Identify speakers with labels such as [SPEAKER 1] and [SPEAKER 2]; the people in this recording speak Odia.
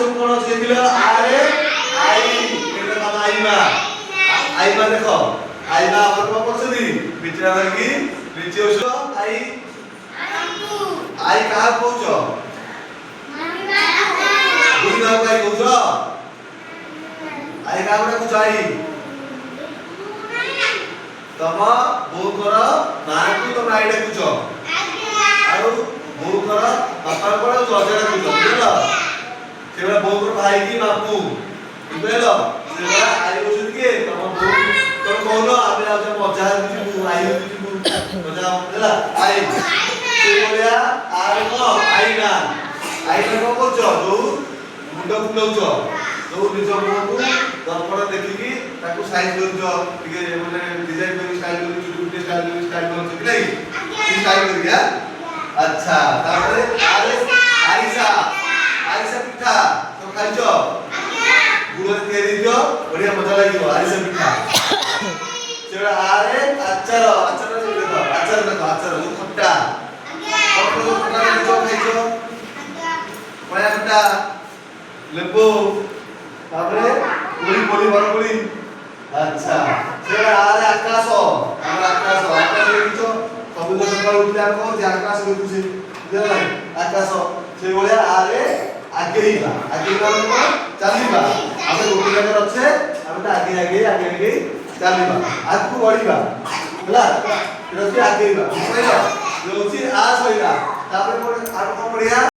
[SPEAKER 1] ସବୁ କଣ ଅଛି ଦେଖିଲ ଆରେ ଆଇ ଏଟା କଣ ଆଇମା ଆଇମା ଦେଖ ଆଇମା ଆମର କଣ କରୁଛନ୍ତି ବିଚରା ଧରିକି ବିଚି ଉସ ଆଇ ଆଇ କାହା କହୁଛ ବୁଢୀ ମା ଭାଇ କହୁଛ ଆଇ କାହା ଡାକୁଛ ଆଇ ତମ ବୋଉଙ୍କର ମାଙ୍କୁ ତମ ଆଇ ଡାକୁଛ ଆଉ ବୋଉଙ୍କର ବାପାଙ୍କୁ କଣ ଅଜା ଡାକୁଛ ବୁଝିଲ ସେଟା ବୋଉଙ୍କର ଭାଇ କି ମାମୁ ବୁଝିଲ ସେଟା ଆଇ ହଉଛନ୍ତି କିଏ ତମ ବୋଉ ତମ କହୁନ ଆମେ ଆଉ ମଜା ଯିବୁ ଆଇ ଯିବୁ ମଜା ହେଲା ଆଇ ସେଇଭଳିଆ ଆର କଣ ଆଇନା ଆଇନା କଣ କରୁଛ ଯୋଉ ମୁଣ୍ଡ ବୁଲଉଛ ଯୋଉ ନିଜ ମୁହଁକୁ ଦର୍ପଣ ଦେଖିକି ତାକୁ ସାଇଜ କରୁଛ ଟିକେ ମାନେ ଡିଜାଇନ କରି ଷ୍ଟାଇଲ କରି ଚୁଟି ଷ୍ଟାଇଲ କରି ଷ୍ଟାଇଲ କରୁଛ କି ନାଇଁ କି ଷ୍ଟାଇଲ କରି ଆଚ୍ଛା ତାପରେ ଆରେ ଆରିସା ଆରିସା ପିଠା ତ ଖାଇଛ ଗୁଡ଼ରେ ତିଆରି ହେଇଥିବ ବଢିଆ ମଜା ଲାଗିବ ଆରିସା ପିଠା ସେଟା ଆରେ ଆଚାର ଆଚାର ଦେଖ ଆଚାର ଯୋଉ ଖଟା ଯୋଉ ଖଟା ଖାଇଛ ଖାଇଛ କୟା ଖଟା ଲେମ୍ବୁ ତାପରେ କୋଳି କୋଳି ବରକୋଳି ଆଚ୍ଛା ସେଟା ଆରେ ଆକାଶ ଆମର ଆକାଶ ଦେଖିଛ ସବୁଜ ସକାଳୁ ଉଠିଲେ ଆମେ କଣ ଯେ ଆକାଶ ଦେଖୁଛେ ବୁଝିଲା ଆକାଶ ସେଇଭଳିଆ ଆରେ ଆଗେଇବା ମାନେ କଣ ଚାଲିବା ଆମେ ଗୋଟେ ଜାଗାରେ ଅଛେ ଆମେ ଆଗେଇ ଚାଲିବା ଆଗକୁ ବଢିବା ହେଲା ଏଟା ହଉଛି ଆଗେଇବା ବୁଝିପାରିଲ ହଉଛି ଆ ସଇଲା ତାପରେ କଣ ପଢିବା